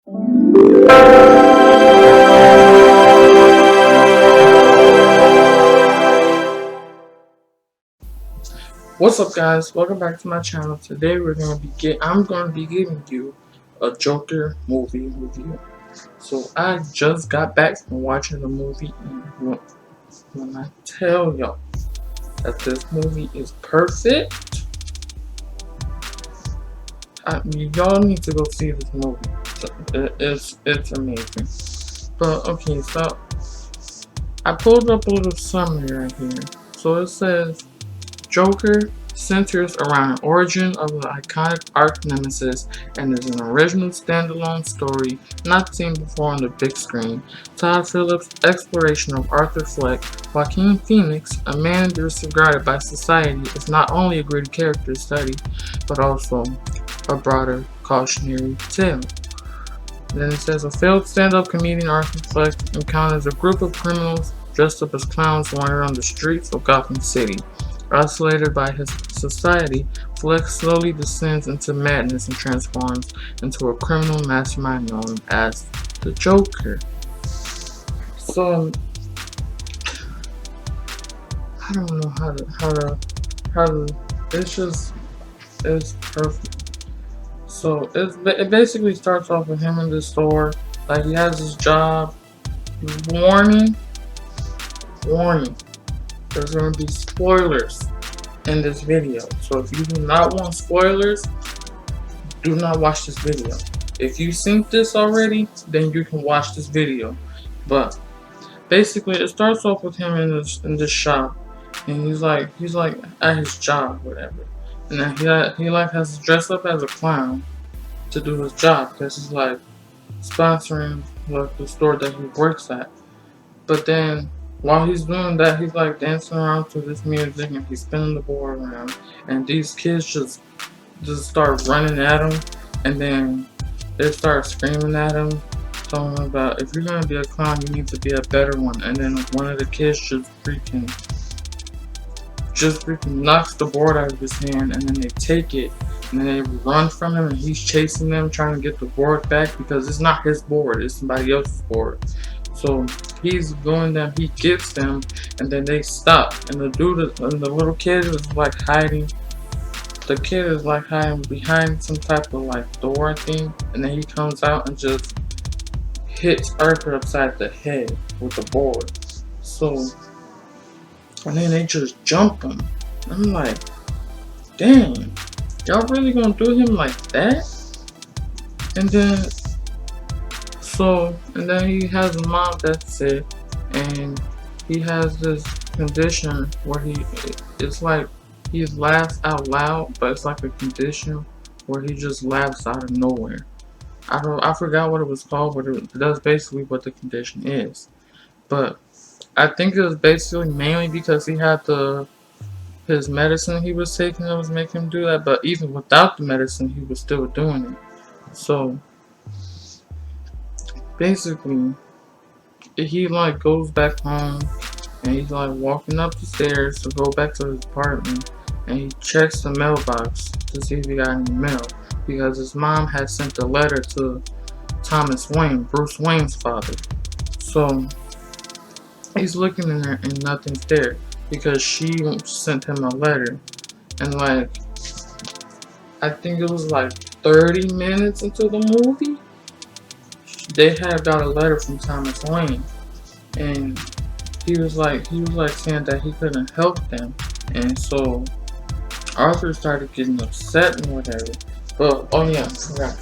What's up, guys? Welcome back to my channel. Today I'm gonna be giving you a Joker movie review. So I just got back from watching the movie, and when I tell y'all that this movie is perfect, y'all need to go see this movie. It's amazing. But okay, so I pulled up a little summary right here. So it says Joker centers around an origin of the iconic arch nemesis and is an original standalone story not seen before on the big screen. Todd Phillips' exploration of Arthur Fleck, Joaquin Phoenix, a man disregarded by society, is not only a great character study, but also a broader cautionary tale. Then it says a failed stand-up comedian, Arthur Fleck, encounters a group of criminals dressed up as clowns wandering on the streets of Gotham City. Isolated by his society, Fleck slowly descends into madness and transforms into a criminal mastermind known as the Joker. So I don't know how to it's perfect. So it basically starts off with him in the store, like he has his job. Warning, there's going to be spoilers in this video. So if you do not want spoilers, do not watch this video. If you've seen this already, then you can watch this video. But basically, it starts off with him in this shop, and he's like at his job, whatever. And then he has to dress up as a clown to do his job because he's like sponsoring like the store that he works at. But then while he's doing that, he's like dancing around to this music and he's spinning the board around, and these kids just start running at him, and then they start screaming at him, telling him about, if you're gonna be a clown, you need to be a better one. And then one of the kids just freaking knocks the board out of his hand, and then they take it and then they run from him, and he's chasing them trying to get the board back because it's not his board, it's somebody else's board. So he's going them, he gets them, and then they stop, and the little kid is like hiding. The kid is like hiding behind some type of like door thing, and then he comes out and just hits Arthur upside the head with the board. So, and then they just jump him. I'm like, dang, y'all really gonna do him like that? And then he has a mom that's sick, and he has this condition where it's like he laughs out loud, but it's like a condition where he just laughs out of nowhere. I forgot what it was called, but that's basically what the condition is. But I think it was basically mainly because he had his medicine he was taking that was making him do that, but even without the medicine he was still doing it. So basically, he like goes back home, and he's like walking up the stairs to go back to his apartment, and he checks the mailbox to see if he got any mail, because his mom had sent a letter to Thomas Wayne, Bruce Wayne's father. So he's looking in there and nothing's there because she sent him a letter, and like I think it was like 30 minutes into the movie, they had got a letter from Thomas Wayne, and he was like saying that he couldn't help them, and so Arthur started getting upset and whatever. But oh yeah, I forgot.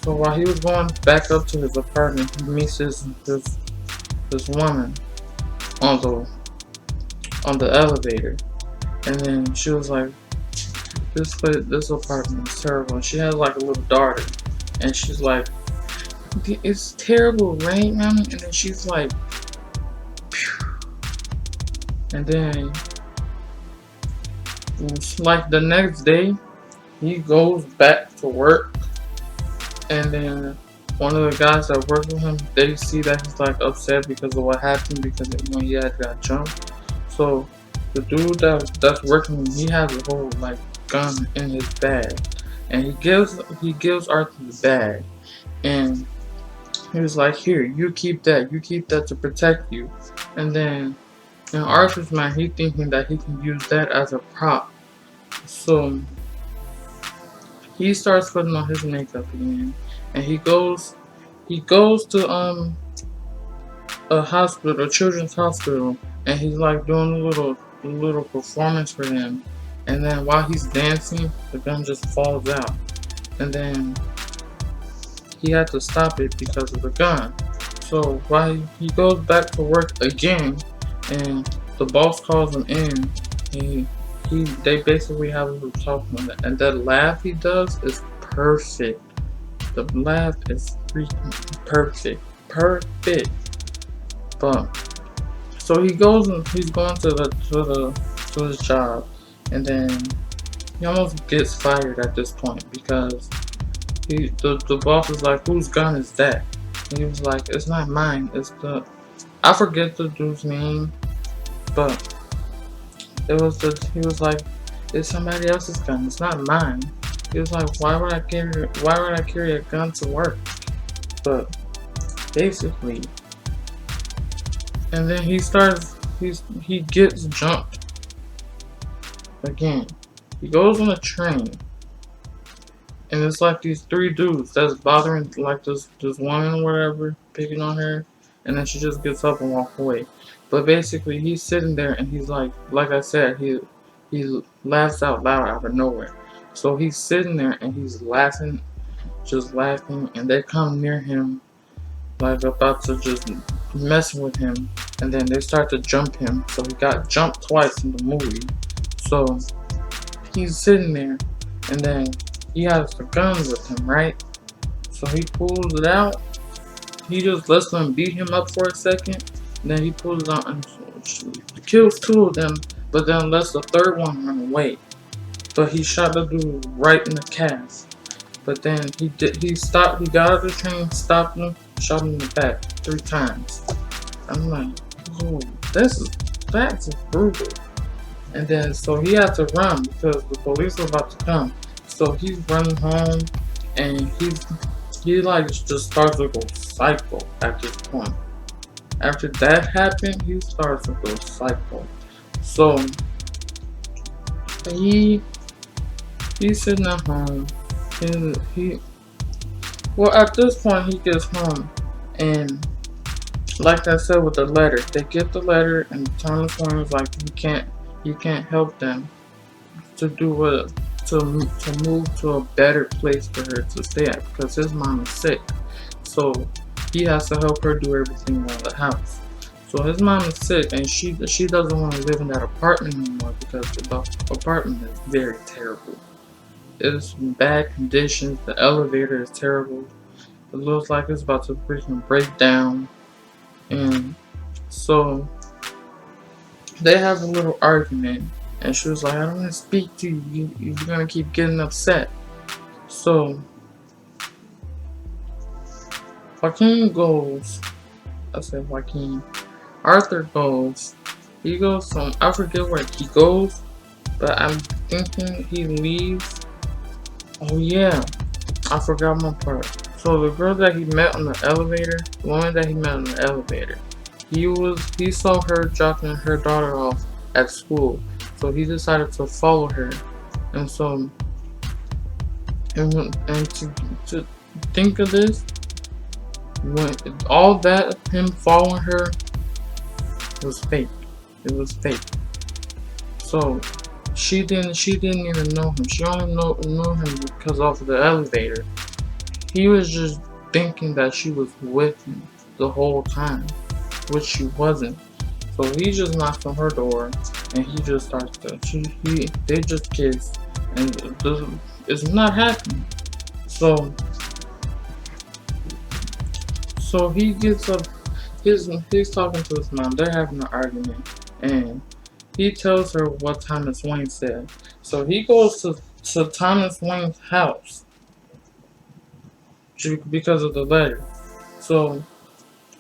So while he was going back up to his apartment, he meets this woman on the elevator, and then she was like, this apartment is terrible. And she had like a little daughter, and she's like, it's terrible, right, mommy? And then she's like, phew. And then like the next day, he goes back to work, and then one of the guys that work with him, they see that he's like upset because of what happened, because when he had got jumped. So the dude that's working with him, he has a whole like gun in his bag, and he gives Arthur the bag, and He was like, here, you keep that to protect you. And then in Arthur's mind, he thinking that he can use that as a prop. So he starts putting on his makeup again, and he goes to a hospital, a children's hospital, and he's like doing a little performance for them. And then while he's dancing, the gun just falls out, and then he had to stop it because of the gun. So while he goes back to work again, and the boss calls him in, they basically have a little talk on that. And that laugh he does is perfect. The laugh is freaking perfect. But so he goes and he's going to his job, and then he almost gets fired at this point because the boss is like, whose gun is that? And he was like, it's not mine. I forget the dude's name, but he was like, it's somebody else's gun. It's not mine. He was like, why would I carry a gun to work? But basically, and then he gets jumped again. He goes on a train, and it's like these three dudes that's bothering like this woman or whatever, picking on her, and then she just gets up and walks away. But basically, he's sitting there and he's like I said, he laughs out loud out of nowhere. So he's sitting there and he's laughing, just laughing, and they come near him like about to just mess with him, and then they start to jump him. So he got jumped twice in the movie. So he's sitting there, and then he has the gun with him, right? So he pulls it out. He just lets them beat him up for a second. And then he pulls it out and kills two of them, but then lets the third one run away. But he shot the dude right in the calf. But then he got out of the train, stopped him, shot him in the back 3 times. I'm like, oh, that's brutal. And then so he had to run because the police were about to come. So he's running home, and he like just starts to go psycho at this point. After that happened, he starts to go psycho. So he's sitting at home, and at this point he gets home, and like I said with the letter, they get the letter, and Thomas Wayne was like, you can't help them to do what to move to a better place for her to stay at because his mom is sick. So he has to help her do everything around the house. So his mom is sick, and she doesn't want to live in that apartment anymore because the apartment is very terrible. It's in bad conditions. The elevator is terrible. It looks like it's about to freaking break down. And so they have a little argument, and she was like, I don't want to speak to you. You're going to keep getting upset. So Joaquin goes, Arthur goes, he goes I forget where he goes, but I'm thinking he leaves. Oh yeah, I forgot my part. So the girl that he met on the elevator, the woman that he met on the elevator, he saw her dropping her daughter off at school, so he decided to follow her. And so, and to think of this, when all that him following her was fake. It was fake. So she didn't even know him. She only knew him because of the elevator. He was just thinking that she was with him the whole time, which she wasn't. So he just knocks on her door, and he just starts to. They just kiss, and it's not happening. So he gets up. He's talking to his mom. They're having an argument, and he tells her what Thomas Wayne said. So he goes to Thomas Wayne's house because of the letter. So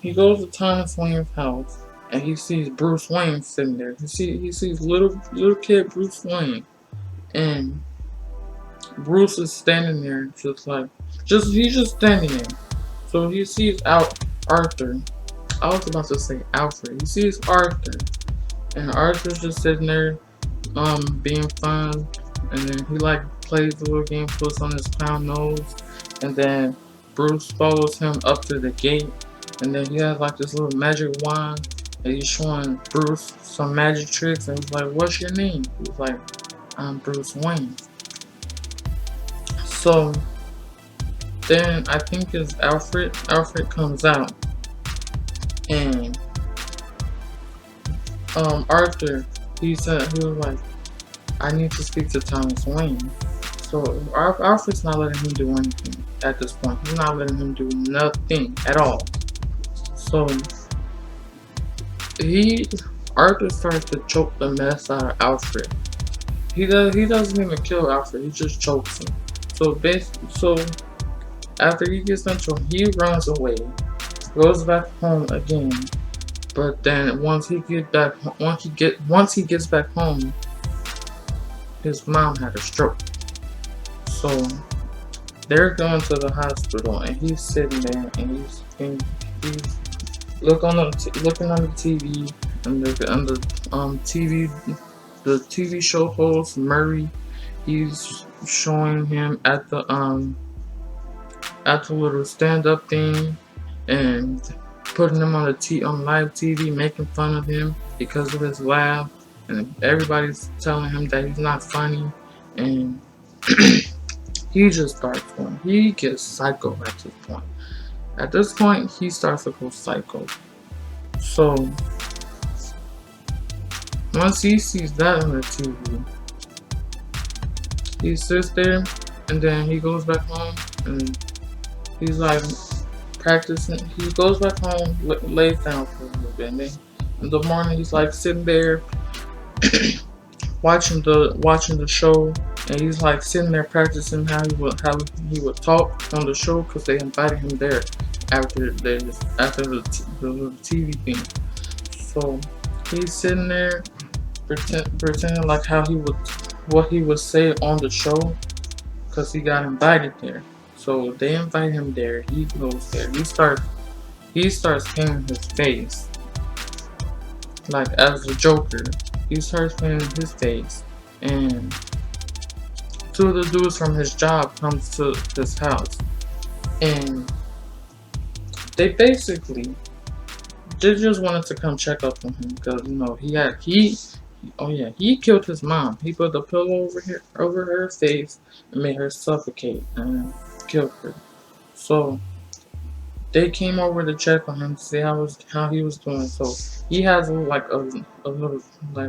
he goes to Thomas Wayne's house, and he sees Bruce Wayne sitting there. He sees little kid Bruce Wayne, and Bruce is standing there he's just standing there. So he sees out Arthur. I was about to say Alfred. He sees Arthur, and Arthur's just sitting there, being fun, and then he like plays the little game, puts on his clown nose, and then Bruce follows him up to the gate, and then he has like this little magic wand, and he's showing Bruce some magic tricks, and he's like, "What's your name?" He's like, "I'm Bruce Wayne." So then I think it's Alfred. Alfred comes out, and Arthur, he was like, "I need to speak to Thomas Wayne." So Alfred's not letting him do anything at this point. He's not letting him do nothing at all. So Arthur starts to choke the mess out of Alfred. He doesn't even kill Alfred. He just chokes him. So after he gets done choking, he runs away, goes back home again. But then once he gets back home, his mom had a stroke. So they're going to the hospital, and he's sitting there, and he's looking on the TV, and the TV show host Murray, he's showing him at the little stand-up thing, and putting him on live TV, making fun of him because of his laugh, and everybody's telling him that he's not funny, and he just starts going. He gets psycho at this point. At this point, he starts to go psycho. So once he sees that on the TV, he sits there, and then he goes back home, and he's like practicing. He goes back home, lays down for a little bit, and then in the morning he's like sitting there watching the show, and he's like sitting there practicing how he would talk on the show, because they invited him there after the little TV thing. So he's sitting there pretending like what he would say on the show, because he got invited there. So they invite him there. He goes there. He starts painting his face, like as the Joker. He starts painting his face, and two of the dudes from his job comes to his house, and they just wanted to come check up on him, because he killed his mom. He put the pillow over her face and made her suffocate and killed her. So they came over to check on him to see how he was doing. So he has a little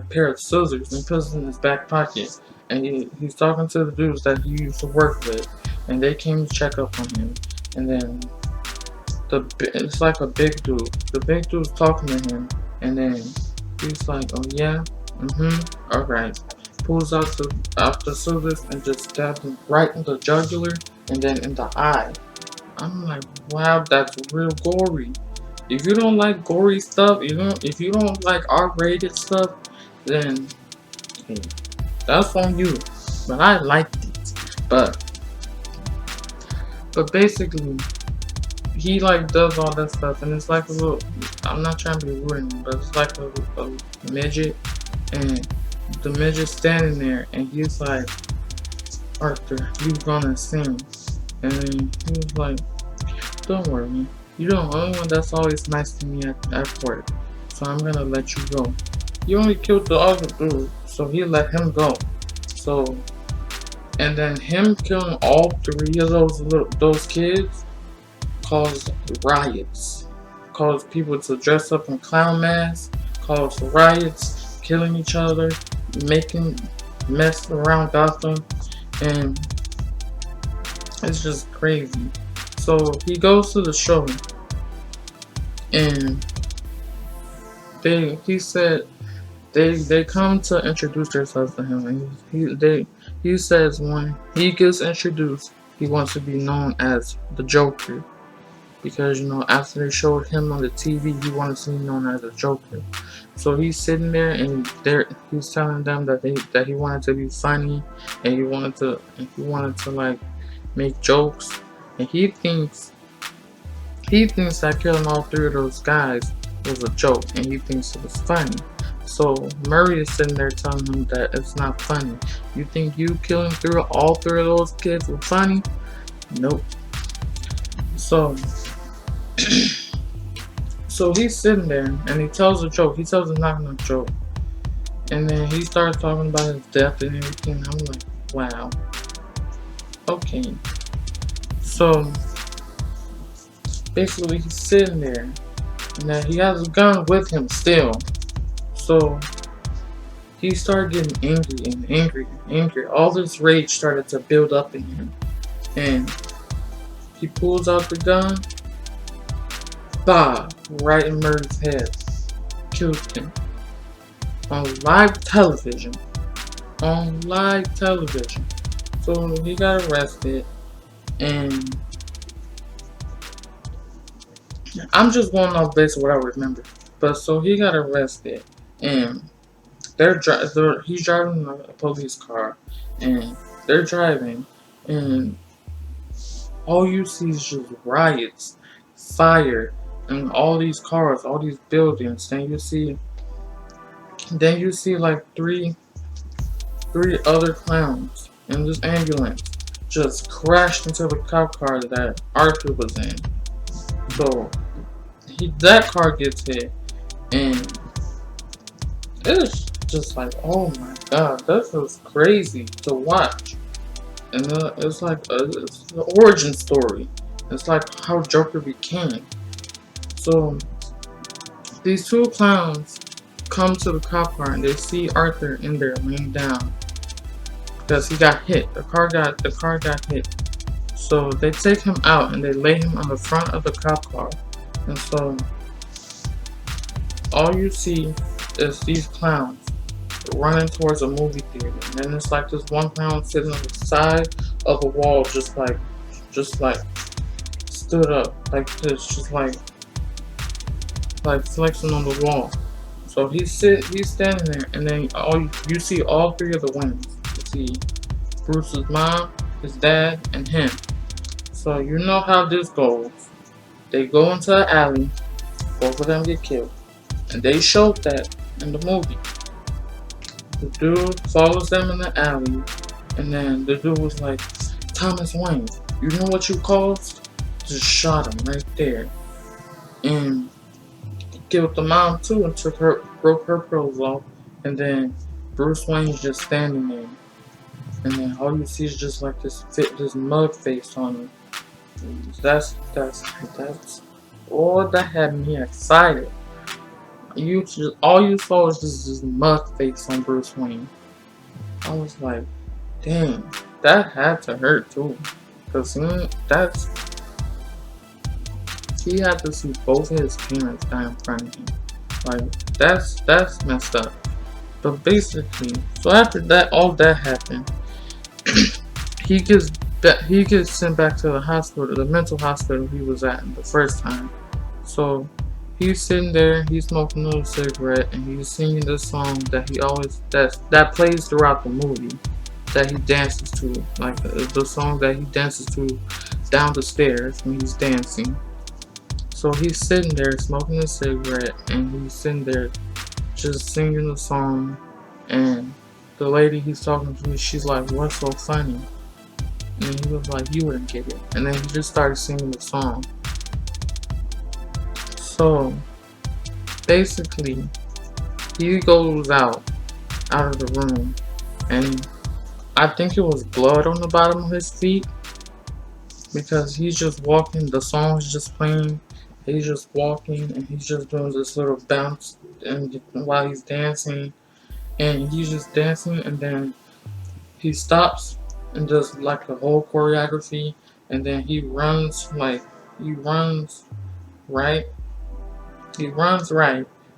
pair of scissors, and he puts it in his back pocket. And he's talking to the dudes that he used to work with, and they came to check up on him. And then it's like a big dude. The big dude's talking to him, and then he's like, "Oh yeah, alright." Pulls out the scissors and just stabs him right in the jugular, and then in the eye. I'm like, wow, that's real gory. If you don't like gory stuff, if you don't like R-rated stuff, then hey, that's on you. But I liked it. But basically, he like does all that stuff, and it's like a little, I'm not trying to be rude, but it's like a midget, and the midget's standing there, and he's like, "Arthur, you gonna sing?" And then he was like, "Don't worry, you're the only one that's always nice to me at work, so I'm gonna let you go." You only killed the other dude, so he let him go. So, and then him killing all three of those kids caused riots, caused people to dress up in clown masks, caused riots, killing each other, making mess around Gotham, and it's just crazy. So he goes to the show, and he said they come to introduce themselves to him, and he says when he gets introduced, he wants to be known as the Joker, because after they showed him on the TV, he wanted to be known as the Joker. So he's sitting there, and he's telling them that he wanted to be funny, and he wanted to like make jokes, and he thinks He thinks that killing all three of those guys was a joke, and he thinks it was funny. So Murray is sitting there telling him that it's not funny. You think you killing through all three of those kids was funny? Nope. So, so he's sitting there and he tells a joke. He tells a knock-knock joke, and then he starts talking about his death and everything. I'm like, wow. Okay. So basically, he's sitting there, and then he has a gun with him still. So he started getting angry and angry and angry. All this rage started to build up in him, and he pulls out the gun, bah, right in Murray's head, kills him on live television. On live television. So he got arrested, and I'm just going off based on what I remember. But so he got arrested, and he's driving a police car, and they're driving, and all you see is just riots, fire, and all these cars, all these buildings. Then you see like three other clowns in this ambulance just crashed into the cop car that Arthur was in. So that car gets hit, and it's just like, oh my god, this was crazy to watch. And it's like it's the origin story. It's like how Joker became. So these two clowns come to the cop car and they see Arthur in there laying down because he got hit. The car got hit. So they take him out and they lay him on the front of the cop car. And so all you see is these clowns running towards a movie theater, and then it's like this one clown sitting on the side of a wall, just like stood up like this, just like flexing on the wall. So he's standing there, and then you see all three of the wings. You see Bruce's mom, his dad, and him. So you know how this goes. They go into an alley, both of them get killed, and they showed that in the movie. The dude follows them in the alley, and then the dude was like, Thomas Wayne, you know what you caused? Just shot him right there. And killed the mom too, and broke her pearls off. And then Bruce Wayne's just standing there. And then all you see is just like this mug face on him. That had me excited. All you saw was just this mug face on Bruce Wayne. I was like, dang, that had to hurt too, cause he had to see both of his parents die in front of him. Like that's messed up. But basically, so after that, all that happened, he gets sent back to the hospital, the mental hospital he was at the first time. So he's sitting there, he's smoking a little cigarette, and he's singing this song that he always that plays throughout the movie, that he dances to, like the song that he dances to down the stairs when he's dancing. So he's sitting there smoking a cigarette, and he's sitting there just singing the song, and the lady he's talking to, she's like, what's so funny? And he was like, you wouldn't get it. And then he just started singing the song. So basically, he goes out of the room, and I think it was blood on the bottom of his feet, because he's just walking, the song's just playing, he's just walking, and he's just doing this little bounce and while he's dancing, and he's just dancing, and then he stops and does like the whole choreography, and then he runs right,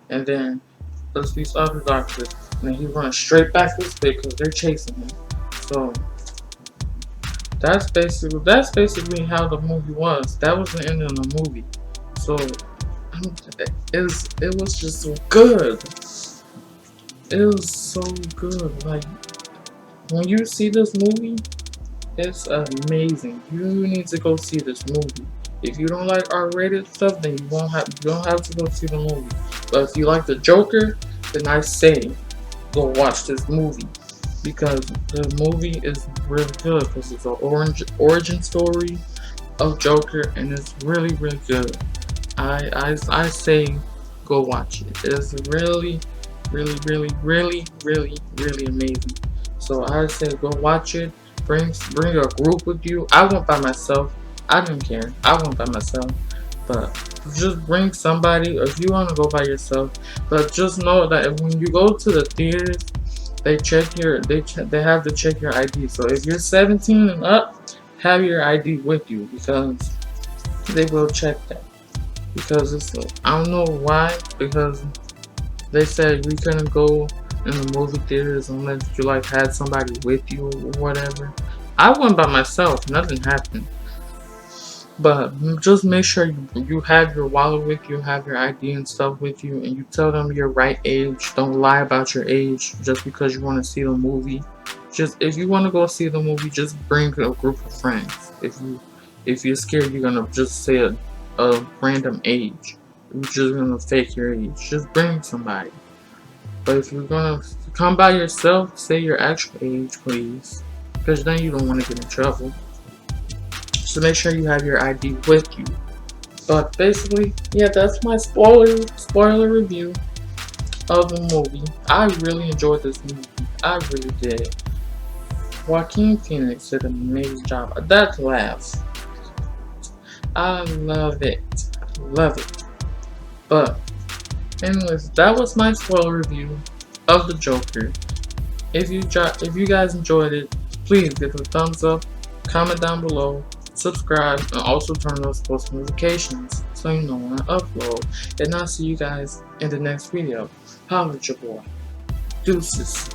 and then there's these other doctors, and then he runs straight back this way because they're chasing him. So that's basically how the movie was. That was the end of the movie. So it was just so good. It was so good. Like, when you see this movie, it's amazing. You need to go see this movie. If you don't like R-rated stuff, then you don't have to go see the movie. But if you like the Joker, then I say go watch this movie, because the movie is really good, because it's an origin story of Joker, and it's really good. I say go watch it. It's really amazing. So I say go watch it. Bring a group with you. I went by myself. I didn't care. I went by myself. But just bring somebody, or if you want to go by yourself. But just know that when you go to the theaters, they have to check your ID. So if you're 17 and up, have your ID with you, because they will check that. Because it's, I don't know why, because they said we couldn't go in the movie theaters unless you like had somebody with you or whatever. I went by myself, nothing happened. But just make sure you have your wallet with you, have your ID and stuff with you, and you tell them your right age. Don't lie about your age just because you want to see the movie. Just if you want to go see the movie, just bring a group of friends. If you're scared, you're gonna just say a random age. You're just gonna fake your age. Just bring somebody. But if you're gonna come by yourself, say your actual age, please, because then you don't want to get in trouble. So make sure you have your ID with you. But basically, yeah, that's my spoiler review of the movie. I really enjoyed this movie. I really did. Joaquin Phoenix did an amazing job. That laugh, I love it. Love it. But anyways, that was my spoiler review of the Joker. If you guys enjoyed it, please give it a thumbs up, comment down below, subscribe, and also turn on those post notifications so you know when I upload. And I'll see you guys in the next video. Holla at your boy. Deuces.